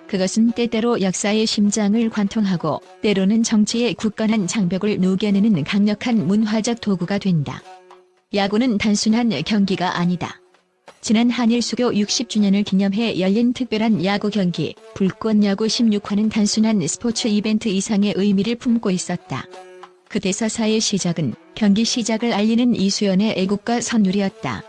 그것은 때때로 역사의 심장을 관통하고 때로는 정치의 굳건한 장벽을 녹여내는 강력한 문화적 도구가 된다. 야구는 단순한 경기가 아니다. 지난 한일 수교 60주년을 기념해 열린 특별한 야구 경기, 불꽃야구 16화는 단순한 스포츠 이벤트 이상의 의미를 품고 있었다. 그 대서사의 시작은 경기 시작을 알리는 이수연의 애국가 선율이었다.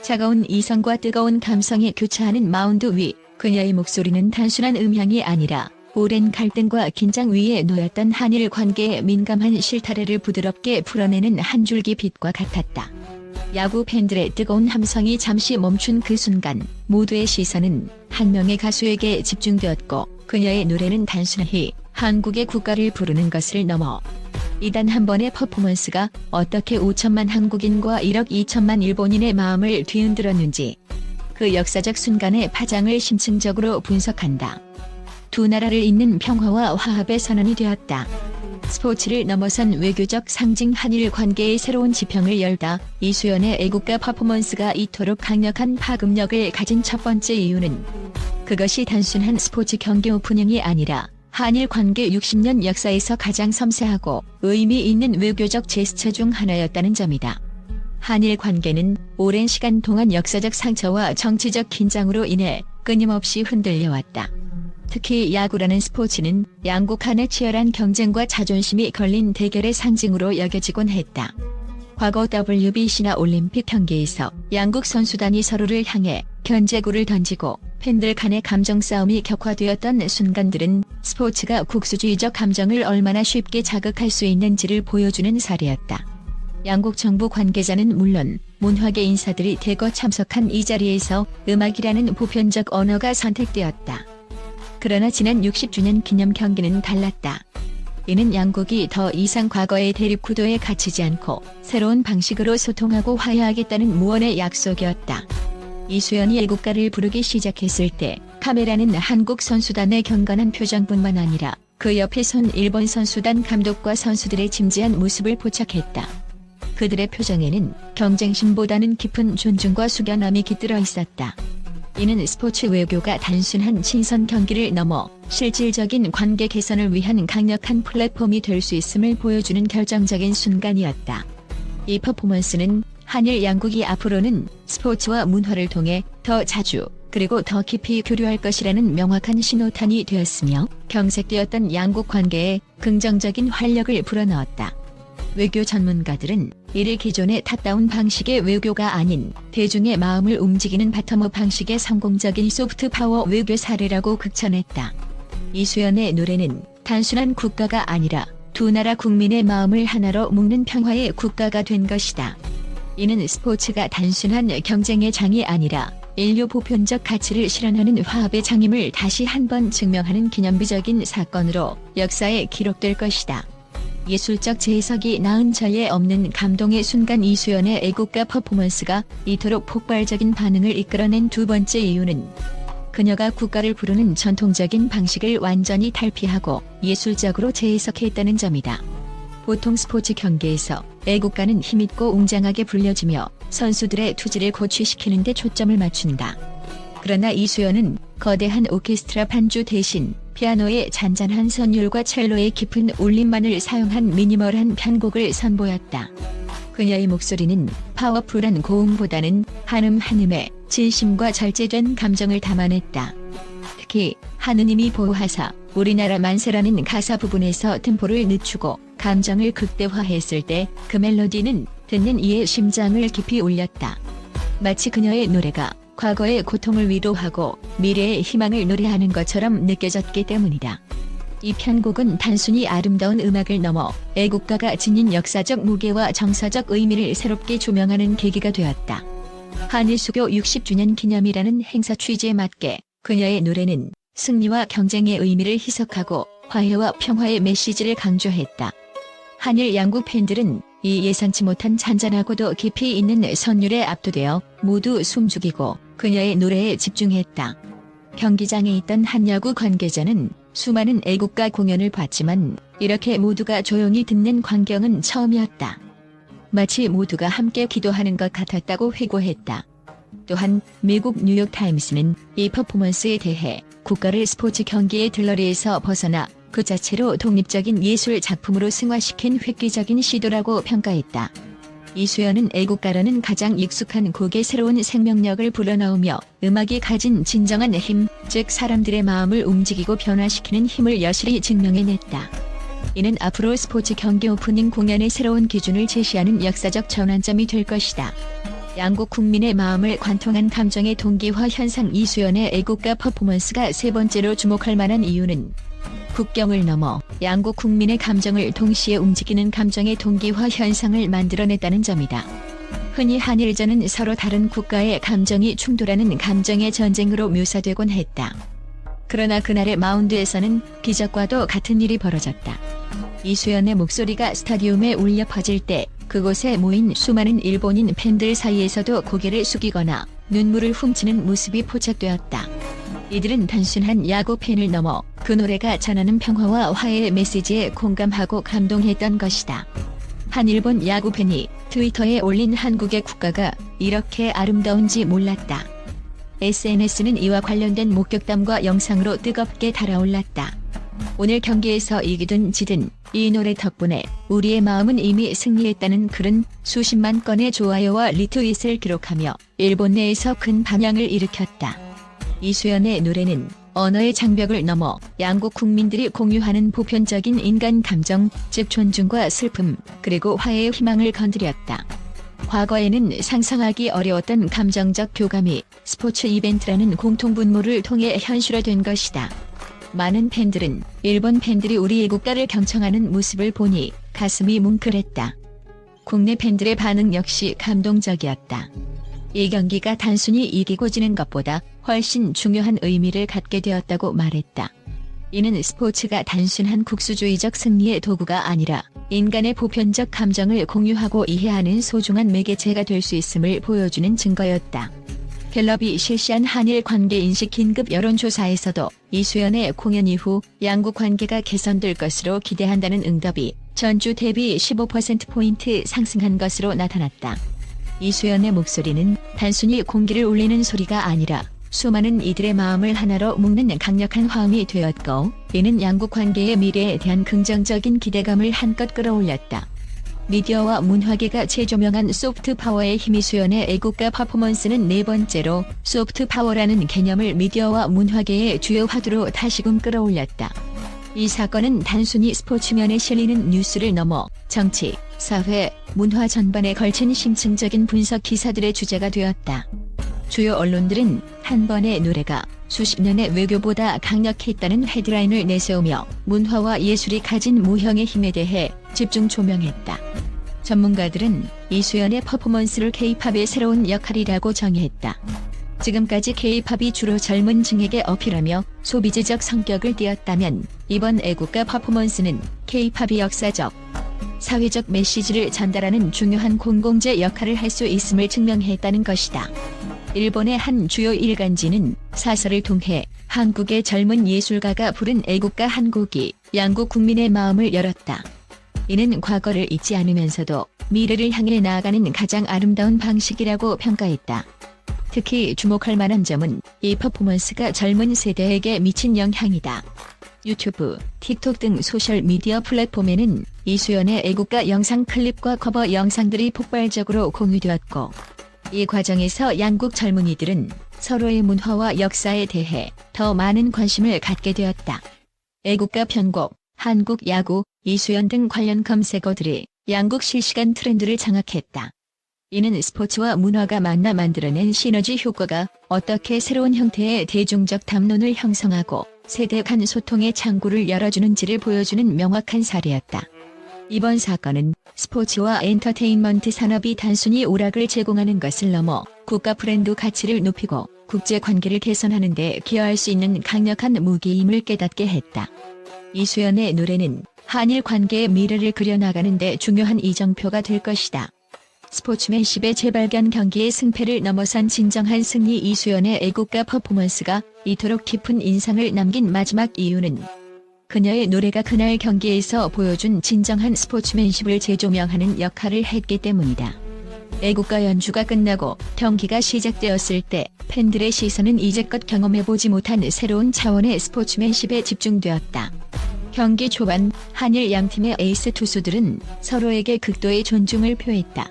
차가운 이성과 뜨거운 감성이 교차하는 마운드 위, 그녀의 목소리는 단순한 음향이 아니라 오랜 갈등과 긴장 위에 놓였던 한일 관계의 민감한 실타래를 부드럽게 풀어내는 한 줄기 빛과 같았다. 야구 팬들의 뜨거운 함성이 잠시 멈춘 그 순간 모두의 시선은 한 명의 가수에게 집중되었고 그녀의 노래는 단순히 한국의 국가를 부르는 것을 넘어 이 단 한 번의 퍼포먼스가 어떻게 5천만 한국인과 1억 2천만 일본인의 마음을 뒤흔들었는지 그 역사적 순간의 파장을 심층적으로 분석한다. 두 나라를 잇는 평화와 화합의 선언이 되었다. 스포츠를 넘어선 외교적 상징 한일 관계의 새로운 지평을 열다 이수연의 애국가 퍼포먼스가 이토록 강력한 파급력을 가진 첫 번째 이유는 그것이 단순한 스포츠 경기 오프닝이 아니라 한일 관계 60년 역사에서 가장 섬세하고 의미 있는 외교적 제스처 중 하나였다는 점이다. 한일 관계는 오랜 시간 동안 역사적 상처와 정치적 긴장으로 인해 끊임없이 흔들려왔다. 특히 야구라는 스포츠는 양국 간의 치열한 경쟁과 자존심이 걸린 대결의 상징으로 여겨지곤 했다. 과거 WBC나 올림픽 경기에서 양국 선수단이 서로를 향해 견제구를 던지고 팬들 간의 감정 싸움이 격화되었던 순간들은 스포츠가 국수주의적 감정을 얼마나 쉽게 자극할 수 있는지를 보여주는 사례였다. 양국 정부 관계자는 물론 문화계 인사들이 대거 참석한 이 자리에서 음악이라는 보편적 언어가 선택되었다. 그러나 지난 60주년 기념 경기는 달랐다. 이는 양국이 더 이상 과거의 대립 구도에 갇히지 않고 새로운 방식으로 소통하고 화해하겠다는 무언의 약속이었다. 이수연이 애국가를 부르기 시작했을 때 카메라는 한국 선수단의 경건한 표정뿐만 아니라 그 옆에 선 일본 선수단 감독과 선수들의 진지한 모습을 포착했다. 그들의 표정에는 경쟁심보다는 깊은 존중과 숙연함이 깃들어 있었다. 이는 스포츠 외교가 단순한 친선 경기를 넘어 실질적인 관계 개선을 위한 강력한 플랫폼이 될 수 있음을 보여주는 결정적인 순간이었다. 이 퍼포먼스는 한일 양국이 앞으로는 스포츠와 문화를 통해 더 자주 그리고 더 깊이 교류할 것이라는 명확한 신호탄이 되었으며 경색되었던 양국 관계에 긍정적인 활력을 불어넣었다. 외교 전문가들은 이를 기존의 탑다운 방식의 외교가 아닌 대중의 마음을 움직이는 바텀업 방식의 성공적인 소프트 파워 외교 사례라고 극찬했다. 이수연의 노래는 단순한 국가가 아니라 두 나라 국민의 마음을 하나로 묶는 평화의 국가가 된 것이다. 이는 스포츠가 단순한 경쟁의 장이 아니라 인류 보편적 가치를 실현하는 화합의 장임을 다시 한번 증명하는 기념비적인 사건으로 역사에 기록될 것이다. 예술적 재해석이 낳은 전례 없는 감동의 순간 이수연의 애국가 퍼포먼스가 이토록 폭발적인 반응을 이끌어낸 두 번째 이유는 그녀가 국가를 부르는 전통적인 방식을 완전히 탈피하고 예술적으로 재해석했다는 점이다. 보통 스포츠 경기에서 애국가는 힘있고 웅장하게 불려지며 선수들의 투지를 고취시키는 데 초점을 맞춘다. 그러나 이수연은 거대한 오케스트라 반주 대신 피아노의 잔잔한 선율과 첼로의 깊은 울림만을 사용한 미니멀한 편곡을 선보였다. 그녀의 목소리는 파워풀한 고음보다는 한음 한음에 진심과 절제된 감정을 담아냈다. 특히 하느님이 보호하사 우리나라 만세라는 가사 부분에서 템포를 늦추고 감정을 극대화했을 때 그 멜로디는 듣는 이의 심장을 깊이 울렸다. 마치 그녀의 노래가 과거의 고통을 위로하고 미래의 희망을 노래하는 것처럼 느껴졌기 때문이다. 이 편곡은 단순히 아름다운 음악을 넘어 애국가가 지닌 역사적 무게와 정서적 의미를 새롭게 조명하는 계기가 되었다. 한일 수교 60주년 기념이라는 행사 취지에 맞게 그녀의 노래는 승리와 경쟁의 의미를 희석하고 화해와 평화의 메시지를 강조했다. 한일 양국 팬들은 이 예상치 못한 잔잔하고도 깊이 있는 선율에 압도되어 모두 숨죽이고 그녀의 노래에 집중했다. 경기장에 있던 한 야구 관계자는 수많은 애국가 공연을 봤지만 이렇게 모두가 조용히 듣는 광경은 처음이었다. 마치 모두가 함께 기도하는 것 같았다고 회고했다. 또한 미국 뉴욕타임스는 이 퍼포먼스에 대해 국가를 스포츠 경기의 들러리에서 벗어나 그 자체로 독립적인 예술 작품으로 승화시킨 획기적인 시도라고 평가했다. 이수연은 애국가라는 가장 익숙한 곡의 새로운 생명력을 불어넣으며 음악이 가진 진정한 힘, 즉 사람들의 마음을 움직이고 변화시키는 힘을 여실히 증명해냈다. 이는 앞으로 스포츠 경기 오프닝 공연의 새로운 기준을 제시하는 역사적 전환점이 될 것이다. 양국 국민의 마음을 관통한 감정의 동기화 현상. 이수연의 애국가 퍼포먼스가 세 번째로 주목할 만한 이유는 국경을 넘어 양국 국민의 감정을 동시에 움직이는 감정의 동기화 현상을 만들어냈다는 점이다. 흔히 한일전은 서로 다른 국가의 감정이 충돌하는 감정의 전쟁으로 묘사되곤 했다. 그러나 그날의 마운드에서는 기적과도 같은 일이 벌어졌다. 이수연의 목소리가 스타디움에 울려 퍼질 때 그곳에 모인 수많은 일본인 팬들 사이에서도 고개를 숙이거나 눈물을 훔치는 모습이 포착되었다. 이들은 단순한 야구 팬을 넘어 그 노래가 전하는 평화와 화해의 메시지에 공감하고 감동했던 것이다. 한 일본 야구 팬이 트위터에 올린 한국의 국가가 이렇게 아름다운지 몰랐다. SNS는 이와 관련된 목격담과 영상으로 뜨겁게 달아올랐다. 오늘 경기에서 이기든 지든 이 노래 덕분에 우리의 마음은 이미 승리했다는 글은 수십만 건의 좋아요와 리트윗을 기록하며 일본 내에서 큰 반향을 일으켰다. 이수연의 노래는 언어의 장벽을 넘어 양국 국민들이 공유하는 보편적인 인간 감정, 즉 존중과 슬픔, 그리고 화해의 희망을 건드렸다. 과거에는 상상하기 어려웠던 감정적 교감이 스포츠 이벤트라는 공통분모를 통해 현실화된 것이다. 많은 팬들은 일본 팬들이 우리 애국가를 경청하는 모습을 보니 가슴이 뭉클했다. 국내 팬들의 반응 역시 감동적이었다. 이 경기가 단순히 이기고 지는 것보다 훨씬 중요한 의미를 갖게 되었다고 말했다. 이는 스포츠가 단순한 국수주의적 승리의 도구가 아니라 인간의 보편적 감정을 공유하고 이해하는 소중한 매개체가 될 수 있음을 보여주는 증거였다. 갤럽이 실시한 한일 관계 인식 긴급 여론조사에서도 이수연의 공연 이후 양국 관계가 개선될 것으로 기대한다는 응답이 전주 대비 15%포인트 상승한 것으로 나타났다. 이수연의 목소리는 단순히 공기를 울리는 소리가 아니라 수많은 이들의 마음을 하나로 묶는 강력한 화음이 되었고, 이는 양국 관계의 미래에 대한 긍정적인 기대감을 한껏 끌어올렸다. 미디어와 문화계가 재조명한 소프트 파워의 힘. 이수연의 애국가 퍼포먼스는 네 번째로 소프트 파워라는 개념을 미디어와 문화계의 주요 화두로 다시금 끌어올렸다. 이 사건은 단순히 스포츠면에 실리는 뉴스를 넘어 정치, 사회, 문화 전반에 걸친 심층적인 분석 기사들의 주제가 되었다. 주요 언론들은 한 번의 노래가 수십 년의 외교보다 강력했다는 헤드라인을 내세우며 문화와 예술이 가진 무형의 힘에 대해 집중 조명했다. 전문가들은 이수연의 퍼포먼스를 K-팝의 새로운 역할이라고 정의했다. 지금까지 K-팝이 주로 젊은 층에게 어필하며 소비재적 성격을 띠었다면 이번 애국가 퍼포먼스는 K-팝이 역사적, 사회적 메시지를 전달하는 중요한 공공재 역할을 할 수 있음을 증명했다는 것이다. 일본의 한 주요 일간지는 사설을 통해 한국의 젊은 예술가가 부른 애국가 한 곡이 양국 국민의 마음을 열었다. 이는 과거를 잊지 않으면서도 미래를 향해 나아가는 가장 아름다운 방식이라고 평가했다. 특히 주목할 만한 점은 이 퍼포먼스가 젊은 세대에게 미친 영향이다. 유튜브, 틱톡 등 소셜미디어 플랫폼에는 이수연의 애국가 영상 클립과 커버 영상들이 폭발적으로 공유되었고, 이 과정에서 양국 젊은이들은 서로의 문화와 역사에 대해 더 많은 관심을 갖게 되었다. 애국가 편곡, 한국 야구, 이수연 등 관련 검색어들이 양국 실시간 트렌드를 장악했다. 이는 스포츠와 문화가 만나 만들어낸 시너지 효과가 어떻게 새로운 형태의 대중적 담론을 형성하고 세대 간 소통의 창구를 열어주는지를 보여주는 명확한 사례였다. 이번 사건은 스포츠와 엔터테인먼트 산업이 단순히 오락을 제공하는 것을 넘어 국가 브랜드 가치를 높이고 국제 관계를 개선하는 데 기여할 수 있는 강력한 무기임을 깨닫게 했다. 이수연의 노래는 한일 관계의 미래를 그려나가는 데 중요한 이정표가 될 것이다. 스포츠맨십의 재발견. 경기의 승패를 넘어선 진정한 승리. 이수연의 애국가 퍼포먼스가 이토록 깊은 인상을 남긴 마지막 이유는 그녀의 노래가 그날 경기에서 보여준 진정한 스포츠맨십을 재조명하는 역할을 했기 때문이다. 애국가 연주가 끝나고 경기가 시작되었을 때 팬들의 시선은 이제껏 경험해보지 못한 새로운 차원의 스포츠맨십에 집중되었다. 경기 초반 한일 양팀의 에이스 투수들은 서로에게 극도의 존중을 표했다.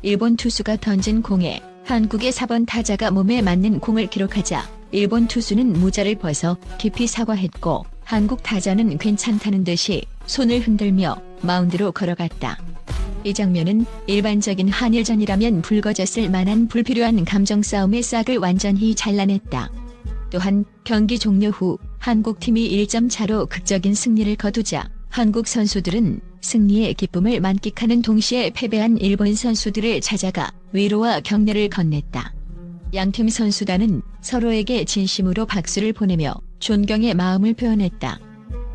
일본 투수가 던진 공에 한국의 4번 타자가 몸에 맞는 공을 기록하자 일본 투수는 모자를 벗어 깊이 사과했고 한국 타자는 괜찮다는 듯이 손을 흔들며 마운드로 걸어갔다. 이 장면은 일반적인 한일전이라면 불거졌을 만한 불필요한 감정 싸움의 싹을 완전히 잘라냈다. 또한 경기 종료 후 한국팀이 1점 차로 극적인 승리를 거두자 한국 선수들은 승리의 기쁨을 만끽하는 동시에 패배한 일본 선수들을 찾아가 위로와 격려를 건넸다. 양팀 선수단은 서로에게 진심으로 박수를 보내며 존경의 마음을 표현했다.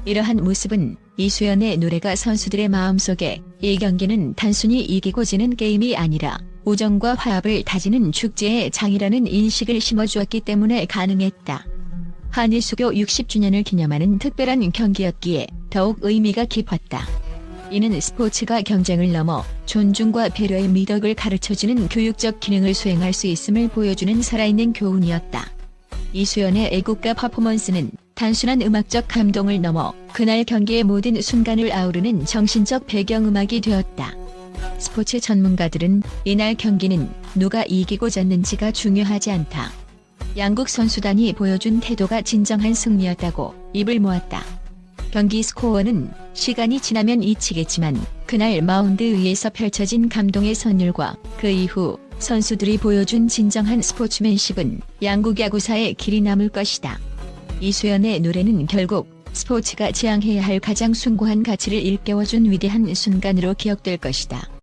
이러한 모습은 이수연의 노래가 선수들의 마음속에 이 경기는 단순히 이기고 지는 게임이 아니라 우정과 화합을 다지는 축제의 장이라는 인식을 심어주었기 때문에 가능했다. 한일 수교 60주년을 기념하는 특별한 경기였기에 더욱 의미가 깊었다. 이는 스포츠가 경쟁을 넘어 존중과 배려의 미덕을 가르쳐주는 교육적 기능을 수행할 수 있음을 보여주는 살아있는 교훈이었다. 이수연의 애국가 퍼포먼스는 단순한 음악적 감동을 넘어 그날 경기의 모든 순간을 아우르는 정신적 배경음악이 되었다. 스포츠 전문가들은 이날 경기는 누가 이기고 졌는지가 중요하지 않다. 양국 선수단이 보여준 태도가 진정한 승리였다고 입을 모았다. 경기 스코어는 시간이 지나면 잊히겠지만 그날 마운드 위에서 펼쳐진 감동의 선율과 그 이후 선수들이 보여준 진정한 스포츠맨십은 양국 야구사에 길이 남을 것이다. 이수연의 노래는 결국 스포츠가 지향해야 할 가장 숭고한 가치를 일깨워준 위대한 순간으로 기억될 것이다.